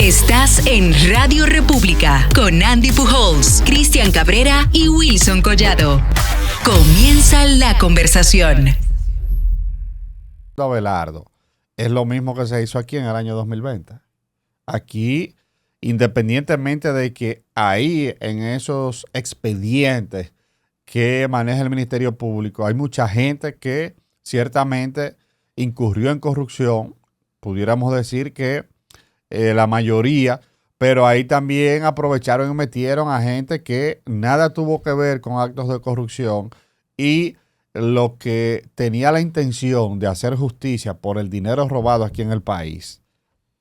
Estás en Radio República con Andy Pujols, Cristian Cabrera y Wilson Collado. Comienza la conversación. Abelardo, es lo mismo que se hizo aquí en el año 2020. Aquí, independientemente de que ahí en esos expedientes que maneja el Ministerio Público, hay mucha gente que ciertamente incurrió en corrupción, pudiéramos decir que la mayoría, pero ahí también aprovecharon y metieron a gente que nada tuvo que ver con actos de corrupción y lo que tenía la intención de hacer justicia por el dinero robado aquí en el país,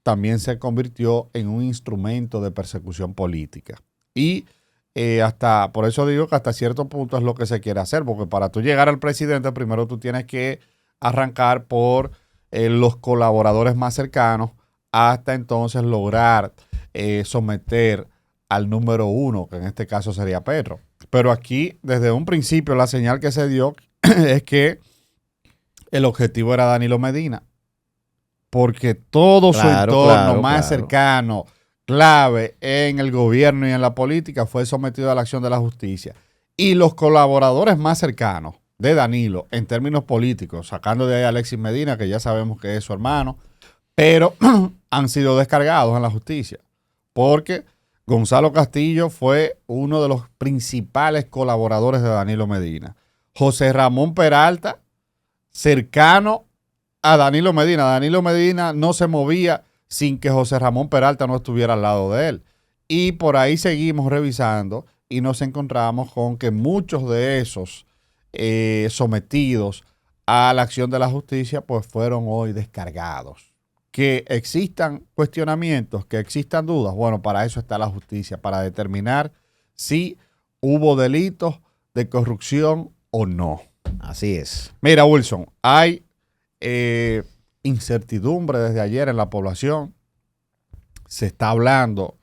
también se convirtió en un instrumento de persecución política. Y hasta, por eso digo que hasta cierto punto es lo que se quiere hacer, porque para tú llegar al presidente, primero tú tienes que arrancar por los colaboradores más cercanos, hasta entonces lograr someter al número uno, que en este caso sería Petro. Pero aquí, desde un principio, la señal que se dio es que el objetivo era Danilo Medina, porque todo su entorno más cercano, clave en el gobierno y en la política, fue sometido a la acción de la justicia. Y los colaboradores más cercanos de Danilo, en términos políticos, sacando de ahí a Alexis Medina, que ya sabemos que es su hermano, pero han sido descargados en la justicia, porque Gonzalo Castillo fue uno de los principales colaboradores de Danilo Medina. José Ramón Peralta, cercano a Danilo Medina. Danilo Medina no se movía sin que José Ramón Peralta no estuviera al lado de él. Y por ahí seguimos revisando y nos encontramos con que muchos de esos sometidos a la acción de la justicia pues fueron hoy descargados. Que existan cuestionamientos, que existan dudas, bueno, para eso está la justicia, para determinar si hubo delitos de corrupción o no. Así es. Mira, Wilson, hay incertidumbre desde ayer en la población. Se está hablando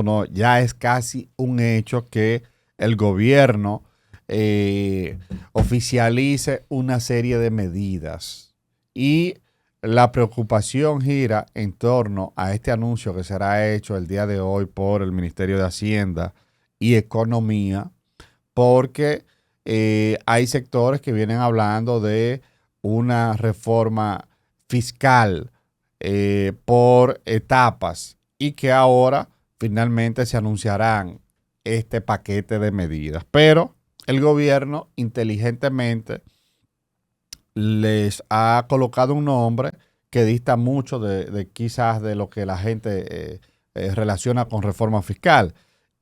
no, ya es casi un hecho que el gobierno oficialice una serie de medidas. Y la preocupación gira en torno a este anuncio que será hecho el día de hoy por el Ministerio de Hacienda y Economía, porque hay sectores que vienen hablando de una reforma fiscal por etapas y que ahora finalmente se anunciarán este paquete de medidas. Pero el gobierno inteligentemente les ha colocado un nombre que dista mucho de quizás de lo que la gente relaciona con reforma fiscal.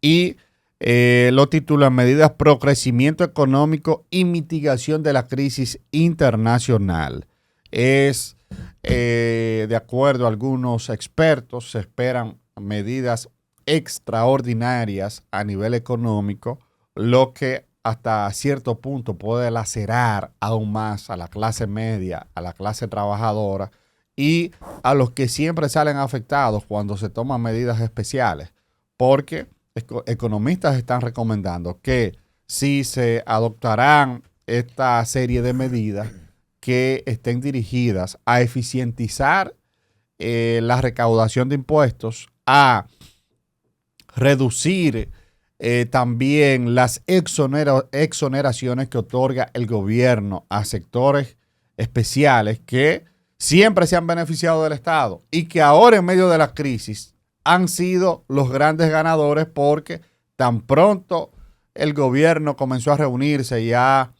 Y lo titulan Medidas pro crecimiento económico y mitigación de la crisis internacional. Es, de acuerdo a algunos expertos, se esperan medidas extraordinarias a nivel económico, lo que hasta cierto punto puede lacerar aún más a la clase media, a la clase trabajadora y a los que siempre salen afectados cuando se toman medidas especiales, porque economistas están recomendando que si se adoptarán esta serie de medidas que estén dirigidas a eficientizar la recaudación de impuestos, a reducir también las exoneraciones que otorga el gobierno a sectores especiales que siempre se han beneficiado del Estado y que ahora en medio de la crisis han sido los grandes ganadores, porque tan pronto el gobierno comenzó a reunirse y a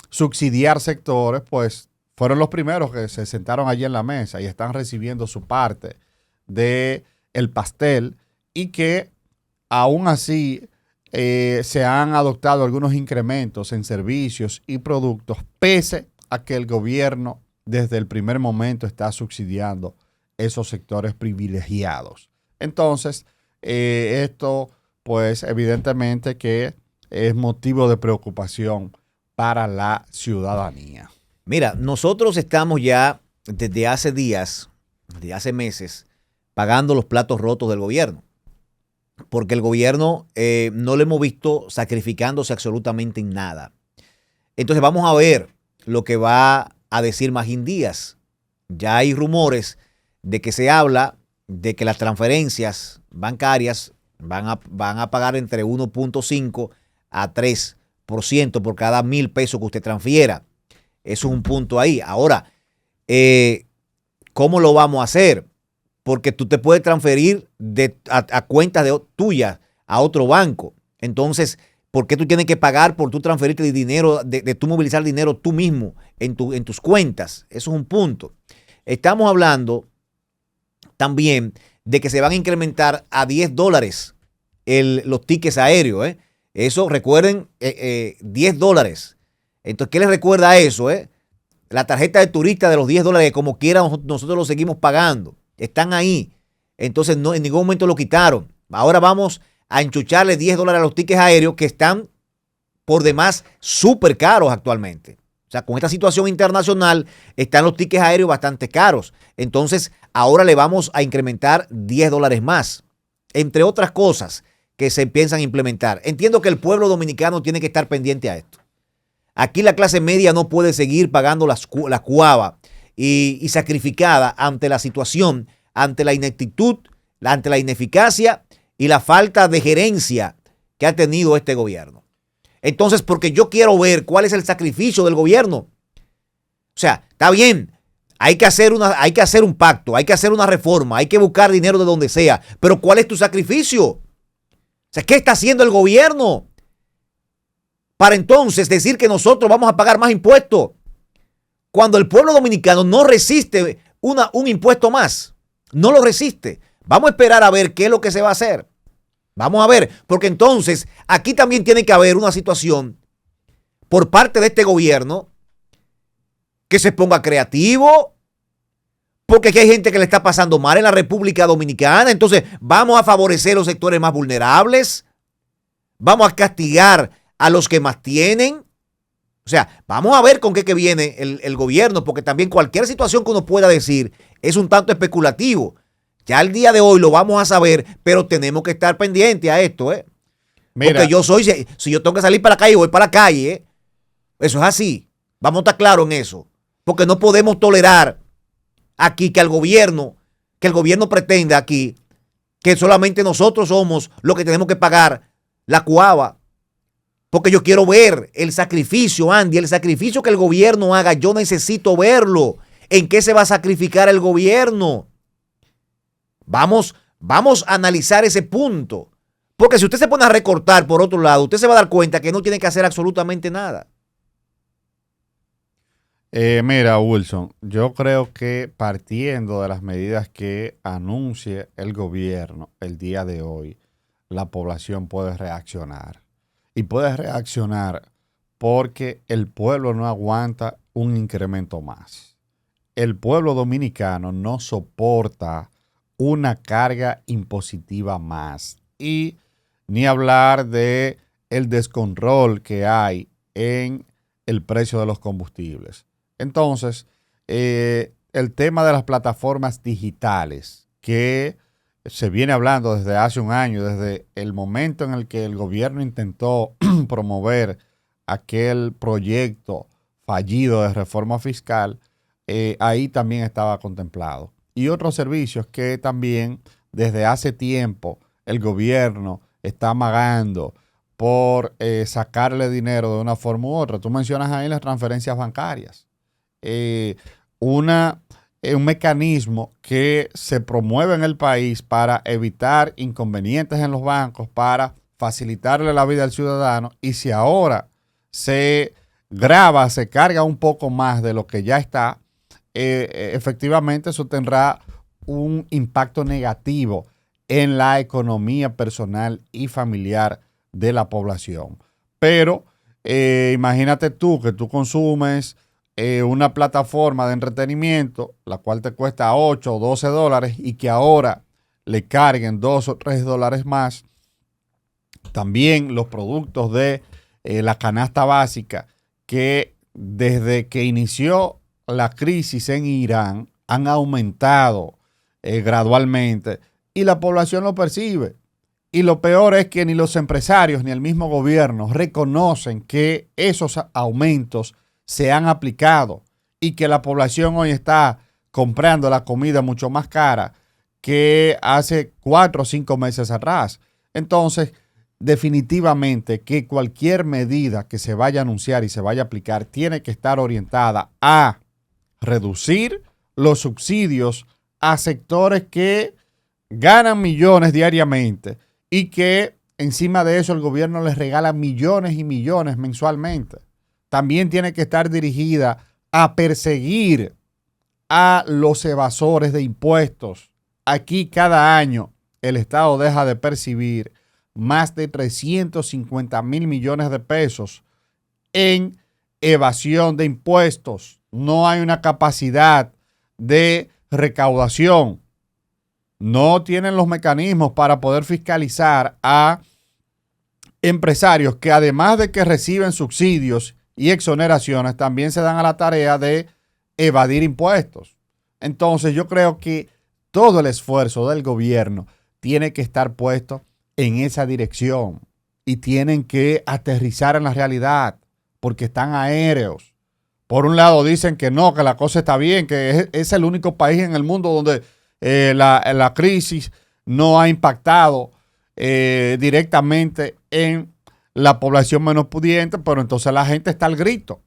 subsidiar sectores, pues fueron los primeros que se sentaron allí en la mesa y están recibiendo su parte del pastel, y que aún así se han adoptado algunos incrementos en servicios y productos, pese a que el gobierno desde el primer momento está subsidiando esos sectores privilegiados. Entonces, esto pues evidentemente que es motivo de preocupación para la ciudadanía. Mira, nosotros estamos ya desde hace días, desde hace meses, pagando los platos rotos del gobierno. Porque el gobierno no lo hemos visto sacrificándose absolutamente en nada. Entonces vamos a ver lo que va a decir Magín Díaz. Ya hay rumores de que se habla de que las transferencias bancarias van a pagar entre 1.5 a 3% por cada 1,000 pesos que usted transfiera. Eso es un punto ahí. Ahora, ¿cómo lo vamos a hacer? Porque tú te puedes transferir a cuentas tuyas a otro banco. Entonces, ¿por qué tú tienes que pagar por tú transferirte de dinero, de tú movilizar dinero tú mismo en tus cuentas? Eso es un punto. Estamos hablando también de que se van a incrementar a $10 los tickets aéreos. Eso, recuerden, $10. Entonces, ¿qué les recuerda a eso? La tarjeta de turista de los $10, como quiera, nosotros lo seguimos pagando. Están ahí. Entonces, no, en ningún momento lo quitaron. Ahora vamos a enchucharle $10 a los tickets aéreos que están por demás súper caros actualmente. O sea, con esta situación internacional están los tickets aéreos bastante caros. Entonces, ahora le vamos a incrementar $10 más, entre otras cosas que se piensan implementar. Entiendo que el pueblo dominicano tiene que estar pendiente a esto. Aquí la clase media no puede seguir pagando la cuava y sacrificada ante la situación, ante la ineptitud, ante la ineficacia y la falta de gerencia que ha tenido este gobierno. Entonces, porque yo quiero ver cuál es el sacrificio del gobierno. O sea, está bien, hay que hacer un pacto, hay que hacer una reforma, hay que buscar dinero de donde sea, pero ¿cuál es tu sacrificio? O sea, ¿qué está haciendo el gobierno para entonces decir que nosotros vamos a pagar más impuestos cuando el pueblo dominicano no resiste un impuesto más? No lo resiste. Vamos a esperar a ver qué es lo que se va a hacer. Vamos a ver, porque entonces aquí también tiene que haber una situación por parte de este gobierno que se ponga creativo, porque aquí hay gente que le está pasando mal en la República Dominicana. Entonces vamos a favorecer los sectores más vulnerables, vamos a castigar a los que más tienen. O sea, vamos a ver con qué viene el gobierno, porque también cualquier situación que uno pueda decir es un tanto especulativo. Ya el día de hoy lo vamos a saber, pero tenemos que estar pendientes a esto, Mira, porque si yo tengo que salir para la calle, voy para la calle, Eso es así. Vamos a estar claros en eso. Porque no podemos tolerar aquí que el gobierno pretenda aquí que solamente nosotros somos los que tenemos que pagar la cuava. Porque yo quiero ver el sacrificio, Andy, el sacrificio que el gobierno haga. Yo necesito verlo. ¿En qué se va a sacrificar el gobierno? Vamos a analizar ese punto. Porque si usted se pone a recortar por otro lado, usted se va a dar cuenta que no tiene que hacer absolutamente nada. Mira, Wilson, yo creo que partiendo de las medidas que anuncie el gobierno el día de hoy, la población puede reaccionar. Y puede reaccionar porque el pueblo no aguanta un incremento más. El pueblo dominicano no soporta una carga impositiva más. Y ni hablar de el descontrol que hay en el precio de los combustibles. Entonces, el tema de las plataformas digitales que se viene hablando desde hace un año, desde el momento en el que el gobierno intentó promover aquel proyecto fallido de reforma fiscal, ahí también estaba contemplado. Y otros servicios que también desde hace tiempo el gobierno está amagando por sacarle dinero de una forma u otra. Tú mencionas ahí las transferencias bancarias. Un mecanismo que se promueve en el país para evitar inconvenientes en los bancos, para facilitarle la vida al ciudadano, y si ahora se grava, se carga un poco más de lo que ya está, efectivamente eso tendrá un impacto negativo en la economía personal y familiar de la población. Pero imagínate tú que tú consumes una plataforma de entretenimiento, la cual te cuesta 8 o 12 dólares y que ahora le carguen 2 o 3 dólares más. También los productos de la canasta básica, que desde que inició la crisis en Irán han aumentado gradualmente y la población lo percibe. Y lo peor es que ni los empresarios ni el mismo gobierno reconocen que esos aumentos se han aplicado y que la población hoy está comprando la comida mucho más cara que hace 4 o 5 meses atrás. Entonces, definitivamente que cualquier medida que se vaya a anunciar y se vaya a aplicar tiene que estar orientada a reducir los subsidios a sectores que ganan millones diariamente y que encima de eso el gobierno les regala millones y millones mensualmente. También tiene que estar dirigida a perseguir a los evasores de impuestos. Aquí cada año el Estado deja de percibir más de 350 mil millones de pesos en evasión de impuestos. No hay una capacidad de recaudación. No tienen los mecanismos para poder fiscalizar a empresarios que además de que reciben subsidios y exoneraciones, también se dan a la tarea de evadir impuestos. Entonces yo creo que todo el esfuerzo del gobierno tiene que estar puesto en esa dirección y tienen que aterrizar en la realidad porque están aéreos. Por un lado dicen que no, que la cosa está bien, que es el único país en el mundo donde la crisis no ha impactado directamente en la población menos pudiente, pero entonces la gente está al grito.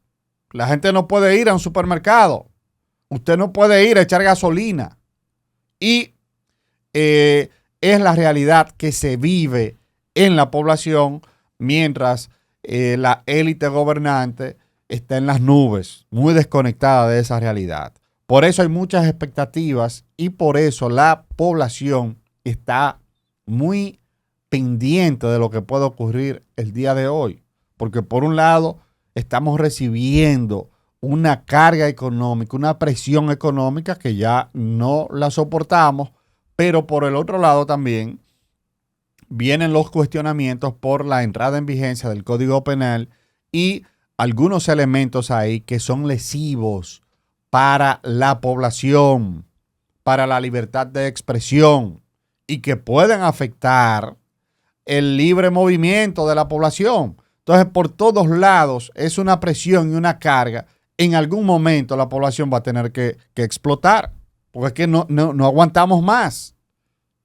La gente no puede ir a un supermercado. Usted no puede ir a echar gasolina. Y es la realidad que se vive en la población mientras la élite gobernante está en las nubes, muy desconectada de esa realidad. Por eso hay muchas expectativas y por eso la población está muy pendiente de lo que puede ocurrir el día de hoy. Porque por un lado estamos recibiendo una carga económica, una presión económica que ya no la soportamos, pero por el otro lado también vienen los cuestionamientos por la entrada en vigencia del Código Penal y algunos elementos ahí que son lesivos para la población, para la libertad de expresión y que pueden afectar el libre movimiento de la población. Entonces, por todos lados es una presión y una carga. En algún momento la población va a tener que explotar, porque es que no aguantamos más.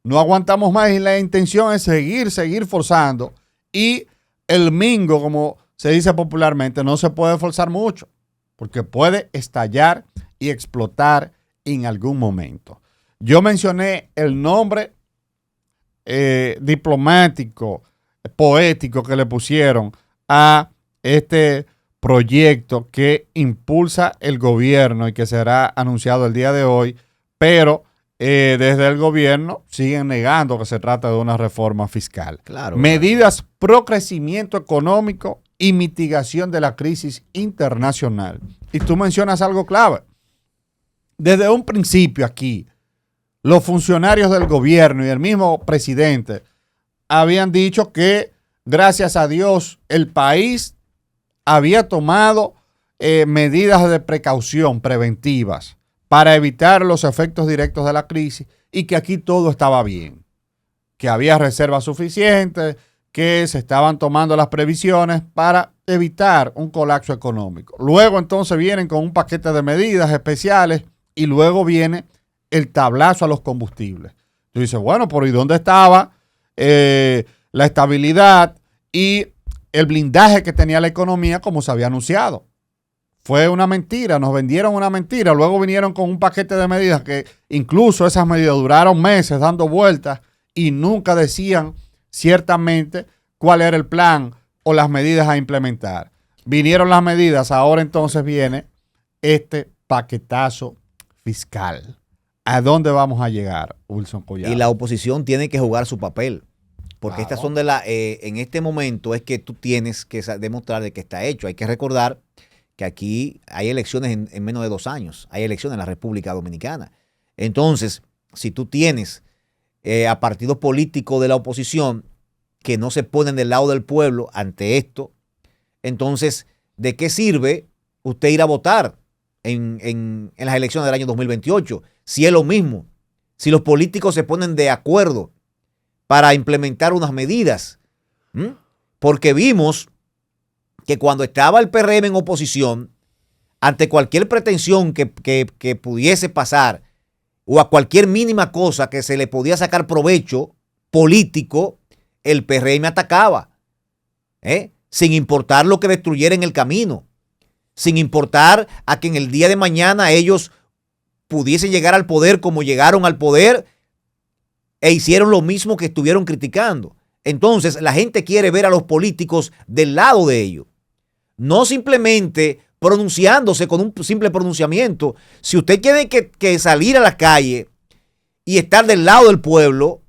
No aguantamos más y la intención es seguir forzando. Y el mingo, como se dice popularmente, no se puede forzar mucho, porque puede estallar y explotar en algún momento. Yo mencioné el nombre diplomático, poético que le pusieron a este proyecto que impulsa el gobierno y que será anunciado el día de hoy, pero desde el gobierno siguen negando que se trata de una reforma fiscal. Claro, medidas pro crecimiento económico y mitigación de la crisis internacional. Y tú mencionas algo clave. Desde un principio aquí, los funcionarios del gobierno y el mismo presidente habían dicho que, gracias a Dios, el país había tomado medidas de precaución preventivas para evitar los efectos directos de la crisis y que aquí todo estaba bien, que había reservas suficientes, que se estaban tomando las previsiones para evitar un colapso económico. Luego entonces vienen con un paquete de medidas especiales y luego viene el tablazo a los combustibles. Tú dices, bueno, pero ¿y dónde estaba la estabilidad y el blindaje que tenía la economía como se había anunciado? Fue una mentira, nos vendieron una mentira. Luego vinieron con un paquete de medidas que incluso esas medidas duraron meses dando vueltas y nunca decían ciertamente cuál era el plan o las medidas a implementar. Vinieron las medidas, ahora entonces viene este paquetazo fiscal. ¿A dónde vamos a llegar, Wilson Collado? Y la oposición tiene que jugar su papel. Porque Claro. estas son en este momento es que tú tienes que demostrar de que está hecho. Hay que recordar que aquí hay elecciones en menos de 2 años. Hay elecciones en la República Dominicana. Entonces, si tú tienes a partidos políticos de la oposición que no se ponen del lado del pueblo ante esto, entonces, ¿de qué sirve usted ir a votar en las elecciones del año 2028? Si es lo mismo, si los políticos se ponen de acuerdo para implementar unas medidas, porque vimos que cuando estaba el PRM en oposición, ante cualquier pretensión que pudiese pasar, o a cualquier mínima cosa que se le podía sacar provecho político, el PRM atacaba, sin importar lo que destruyera en el camino, sin importar a que en el día de mañana ellos pudiesen llegar al poder como llegaron al poder e hicieron lo mismo que estuvieron criticando. Entonces la gente quiere ver a los políticos del lado de ellos, no simplemente pronunciándose con un simple pronunciamiento. Si usted tiene que salir a la calle y estar del lado del pueblo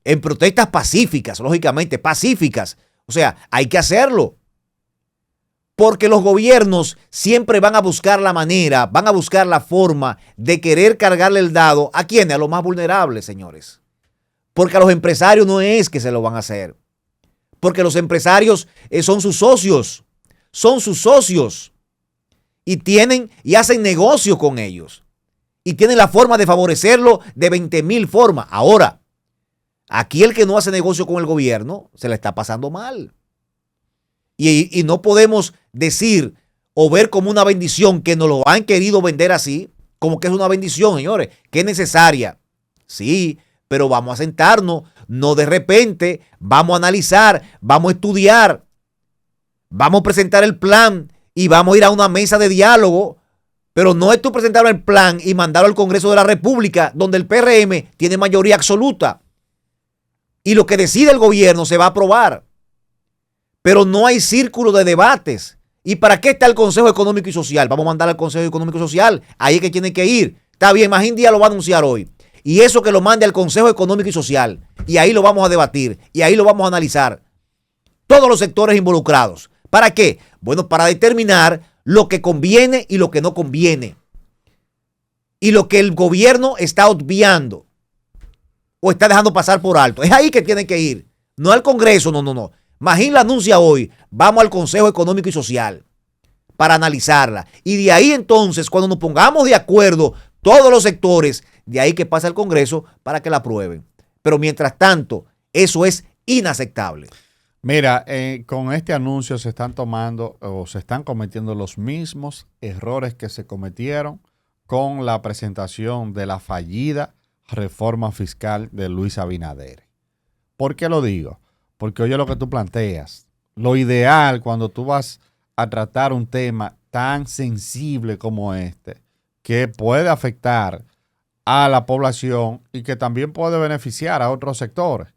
en protestas pacíficas, lógicamente pacíficas, o sea, hay que hacerlo. Porque los gobiernos siempre van a buscar la manera, van a buscar la forma de querer cargarle el dado a quienes, a los más vulnerables, señores. Porque a los empresarios no es que se lo van a hacer. Porque los empresarios son sus socios. Son sus socios. Y tienen y hacen negocio con ellos. Y tienen la forma de favorecerlo de 20,000 formas. Ahora, aquí el que no hace negocio con el gobierno se le está pasando mal. Y no podemos decir o ver como una bendición que nos lo han querido vender así, como que es una bendición, señores, que es necesaria. Sí, pero vamos a sentarnos, no de repente, vamos a analizar, vamos a estudiar, vamos a presentar el plan y vamos a ir a una mesa de diálogo, pero no es tú presentar el plan y mandarlo al Congreso de la República, donde el PRM tiene mayoría absoluta. Y lo que decide el gobierno se va a aprobar. Pero no hay círculo de debates. ¿Y para qué está el Consejo Económico y Social? Vamos a mandar al Consejo Económico y Social. Ahí es que tiene que ir. Está bien, más India lo va a anunciar hoy. Y eso que lo mande al Consejo Económico y Social. Y ahí lo vamos a debatir. Y ahí lo vamos a analizar. Todos los sectores involucrados. ¿Para qué? Bueno, para determinar lo que conviene y lo que no conviene. Y lo que el gobierno está obviando. O está dejando pasar por alto. Es ahí que tiene que ir. No al Congreso, no. Magín la anuncia hoy, vamos al Consejo Económico y Social para analizarla. Y de ahí entonces, cuando nos pongamos de acuerdo todos los sectores, de ahí que pasa al Congreso para que la aprueben. Pero mientras tanto, eso es inaceptable. Mira, con este anuncio se están tomando o se están cometiendo los mismos errores que se cometieron con la presentación de la fallida reforma fiscal de Luis Abinader. ¿Por qué lo digo? Porque oye lo que tú planteas. Lo ideal cuando tú vas a tratar un tema tan sensible como este, que puede afectar a la población y que también puede beneficiar a otros sectores.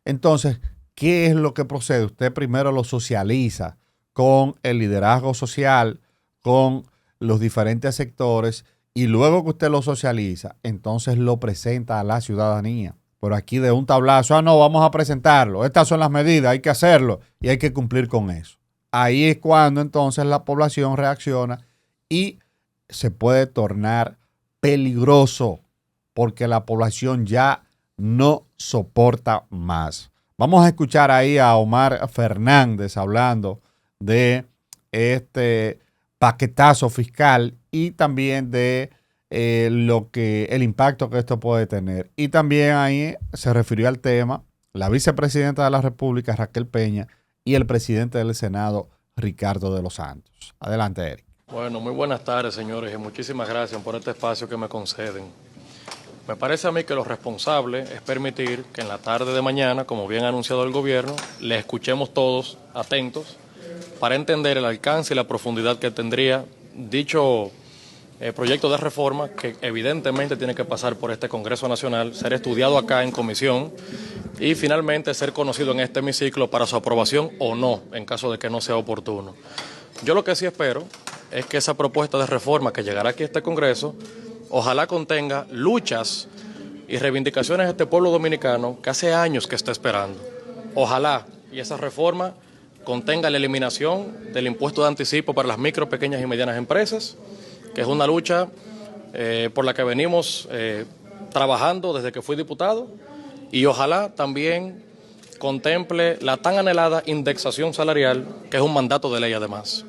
Entonces, ¿qué es lo que procede? Usted primero lo socializa con el liderazgo social, con los diferentes sectores, y luego que usted lo socializa, entonces lo presenta a la ciudadanía. Pero aquí de un tablazo, no, vamos a presentarlo. Estas son las medidas, hay que hacerlo y hay que cumplir con eso. Ahí es cuando entonces la población reacciona y se puede tornar peligroso porque la población ya no soporta más. Vamos a escuchar ahí a Omar Fernández hablando de este paquetazo fiscal y también de el impacto que esto puede tener. Y también ahí se refirió al tema la vicepresidenta de la República, Raquel Peña, y el presidente del Senado, Ricardo de los Santos. Adelante, Eric. Bueno, muy buenas tardes, señores, y muchísimas gracias por este espacio que me conceden. Me parece a mí que lo responsable es permitir que en la tarde de mañana, como bien ha anunciado el gobierno, le escuchemos todos atentos para entender el alcance y la profundidad que tendría dicho proyecto de reforma, que evidentemente tiene que pasar por este Congreso Nacional, ser estudiado acá en comisión y finalmente ser conocido en este hemiciclo para su aprobación o no, en caso de que no sea oportuno. Yo lo que sí espero es que esa propuesta de reforma que llegará aquí a este Congreso, ojalá contenga luchas y reivindicaciones de este pueblo dominicano que hace años que está esperando. Ojalá y esa reforma contenga la eliminación del impuesto de anticipo para las micro, pequeñas y medianas empresas, que es una lucha por la que venimos trabajando desde que fui diputado, y ojalá también contemple la tan anhelada indexación salarial, que es un mandato de ley además.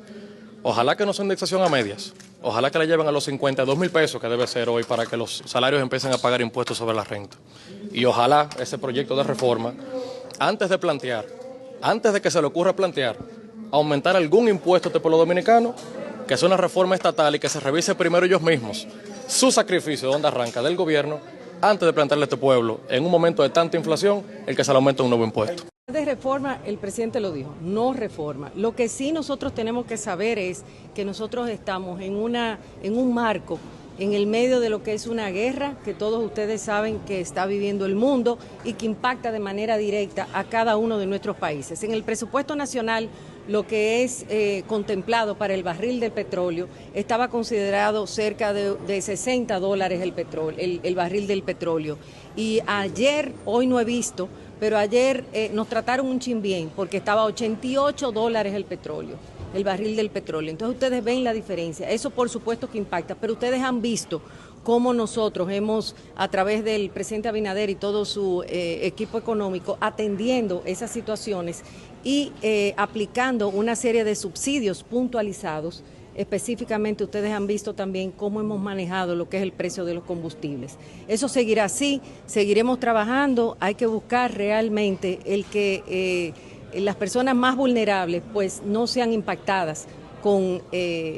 Ojalá que no sea indexación a medias, ojalá que le lleven a los 52,000 pesos que debe ser hoy para que los salarios empiecen a pagar impuestos sobre la renta. Y ojalá ese proyecto de reforma, antes de que se le ocurra plantear aumentar algún impuesto a este pueblo dominicano, que sea una reforma estatal y que se revise primero ellos mismos su sacrificio, ¿dónde arranca? Del gobierno, antes de plantearle a este pueblo, en un momento de tanta inflación, el que se le aumente un nuevo impuesto. De reforma, el presidente lo dijo, no reforma. Lo que sí nosotros tenemos que saber es que nosotros estamos en un marco, en el medio de lo que es una guerra que todos ustedes saben que está viviendo el mundo y que impacta de manera directa a cada uno de nuestros países. En el presupuesto nacional, lo que es contemplado para el barril del petróleo estaba considerado cerca de $60 el barril del petróleo. Y ayer, hoy no he visto, pero ayer nos trataron un chin bien porque estaba a $88 el petróleo, el barril del petróleo. Entonces ustedes ven la diferencia. Eso por supuesto que impacta, pero ustedes han visto cómo nosotros hemos, a través del presidente Abinader y todo su equipo económico, atendiendo esas situaciones y aplicando una serie de subsidios puntualizados. Específicamente ustedes han visto también cómo hemos manejado lo que es el precio de los combustibles. Eso seguirá así, seguiremos trabajando, hay que buscar realmente el que las personas más vulnerables pues no sean impactadas con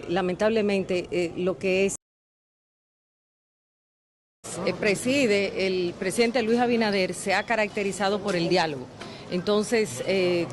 lamentablemente lo que es. El presidente Luis Abinader se ha caracterizado por el diálogo. Entonces,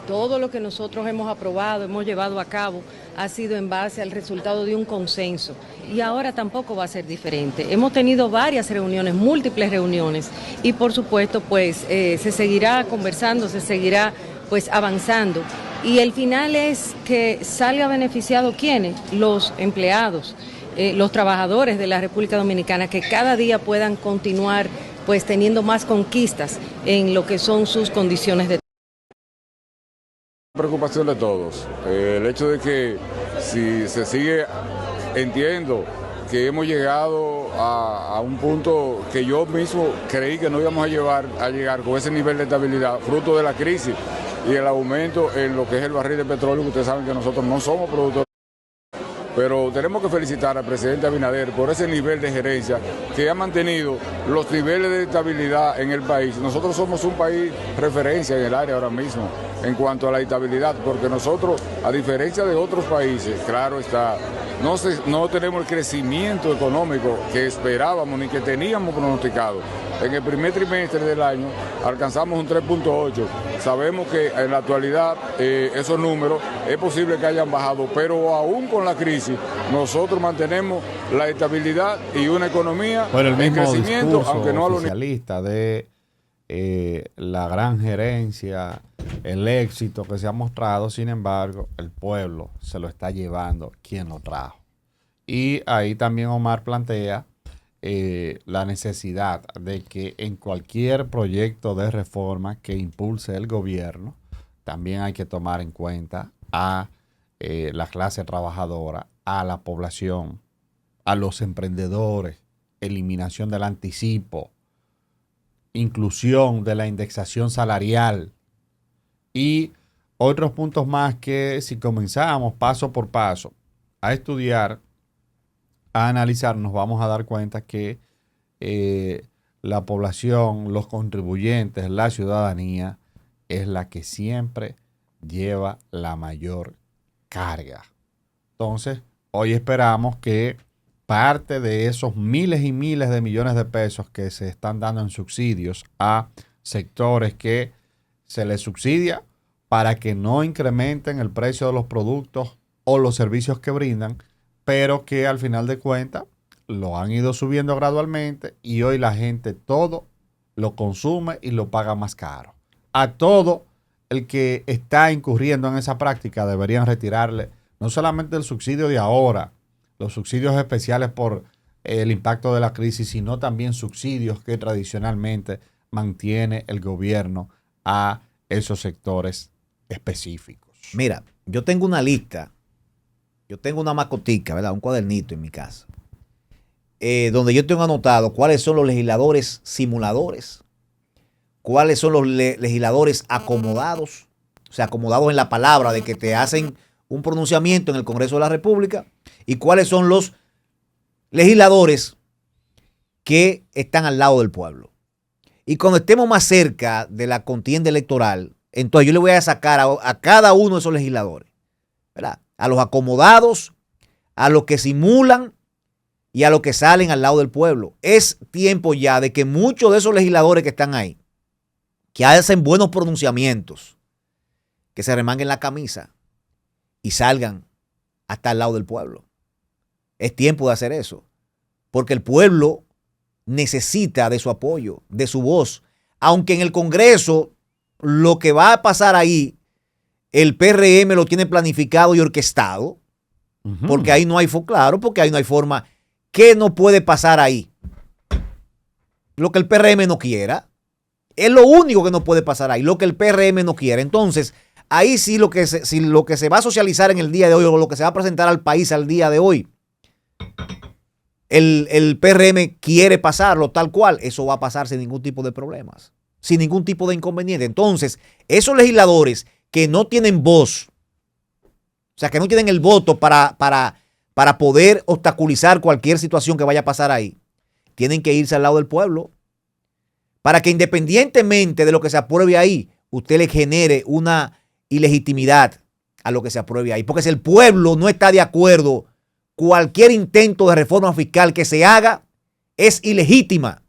todo lo que nosotros hemos aprobado, hemos llevado a cabo, ha sido en base al resultado de un consenso. Y ahora tampoco va a ser diferente. Hemos tenido varias reuniones, múltiples reuniones, y por supuesto, pues, se seguirá conversando, se seguirá, pues, avanzando. Y el final es que salga beneficiado ¿quiénes? Los empleados, los trabajadores de la República Dominicana, que cada día puedan continuar, pues, teniendo más conquistas en lo que son sus condiciones de preocupación de todos. El hecho de que si se sigue, entiendo que hemos llegado a un punto que yo mismo creí que no íbamos a llegar con ese nivel de estabilidad, fruto de la crisis y el aumento en lo que es el barril de petróleo, que ustedes saben que nosotros no somos productores. Pero tenemos que felicitar al presidente Abinader por ese nivel de gerencia que ha mantenido los niveles de estabilidad en el país. Nosotros somos un país referencia en el área ahora mismo en cuanto a la estabilidad, porque nosotros, a diferencia de otros países, claro está, no tenemos el crecimiento económico que esperábamos ni que teníamos pronosticado. En el primer trimestre del año alcanzamos un 3.8. Sabemos que en la actualidad esos números es posible que hayan bajado, pero aún con la crisis nosotros mantenemos la estabilidad y una economía en crecimiento, aunque no a lo oficialista de la gran gerencia, el éxito que se ha mostrado. Sin embargo, el pueblo se lo está llevando quien lo trajo. Y ahí también Omar plantea la necesidad de que en cualquier proyecto de reforma que impulse el gobierno, también hay que tomar en cuenta a la clase trabajadora, a la población, a los emprendedores, eliminación del anticipo, inclusión de la indexación salarial y otros puntos más que, si comenzamos paso por paso a estudiar, a analizar, nos vamos a dar cuenta que la población, los contribuyentes, la ciudadanía es la que siempre lleva la mayor carga. Entonces, hoy esperamos que parte de esos miles y miles de millones de pesos que se están dando en subsidios a sectores que se les subsidia para que no incrementen el precio de los productos o los servicios que brindan, pero que al final de cuentas lo han ido subiendo gradualmente y hoy la gente todo lo consume y lo paga más caro. A todo el que está incurriendo en esa práctica deberían retirarle no solamente el subsidio de ahora, los subsidios especiales por el impacto de la crisis, sino también subsidios que tradicionalmente mantiene el gobierno a esos sectores específicos. Mira, yo tengo una lista, yo tengo una macotica, ¿verdad? Un cuadernito en mi casa, donde yo tengo anotado cuáles son los legisladores simuladores, cuáles son los legisladores acomodados, o sea, acomodados en la palabra de que te hacen un pronunciamiento en el Congreso de la República, y cuáles son los legisladores que están al lado del pueblo. Y cuando estemos más cerca de la contienda electoral, entonces yo le voy a sacar a cada uno de esos legisladores, ¿verdad? A los acomodados, a los que simulan y a los que salen al lado del pueblo. Es tiempo ya de que muchos de esos legisladores que están ahí, que hacen buenos pronunciamientos, que se remanguen la camisa y salgan hasta el lado del pueblo. Es tiempo de hacer eso, porque el pueblo necesita de su apoyo, de su voz. Aunque en el Congreso lo que va a pasar ahí, el PRM lo tiene planificado y orquestado, porque ahí no hay, claro, porque ahí no hay forma. ¿Qué no puede pasar ahí? Lo que el PRM no quiera. Es lo único que no puede pasar ahí, lo que el PRM no quiere. Entonces, ahí sí lo que se va a socializar en el día de hoy, o lo que se va a presentar al país al día de hoy, el PRM quiere pasarlo tal cual, eso va a pasar sin ningún tipo de problemas, sin ningún tipo de inconveniente. Entonces, esos legisladores que no tienen voz, o sea, que no tienen el voto para poder obstaculizar cualquier situación que vaya a pasar ahí, tienen que irse al lado del pueblo para que, independientemente de lo que se apruebe ahí, usted le genere una ilegitimidad a lo que se apruebe ahí. Porque si el pueblo no está de acuerdo, cualquier intento de reforma fiscal que se haga es ilegítima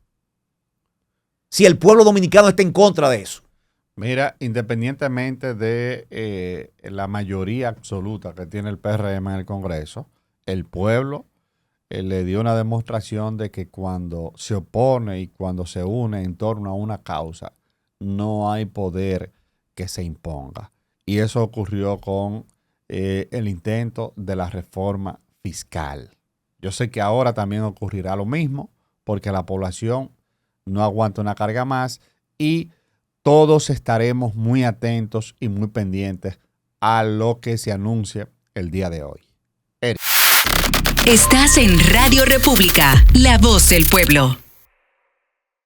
si el pueblo dominicano está en contra de eso. Mira, independientemente de la mayoría absoluta que tiene el PRM en el Congreso, el pueblo le dio una demostración de que cuando se opone y cuando se une en torno a una causa, no hay poder que se imponga. Y eso ocurrió con el intento de la reforma fiscal. Yo sé que ahora también ocurrirá lo mismo, porque la población no aguanta una carga más y todos estaremos muy atentos y muy pendientes a lo que se anuncie el día de hoy. Estás en Radio República, la voz del pueblo.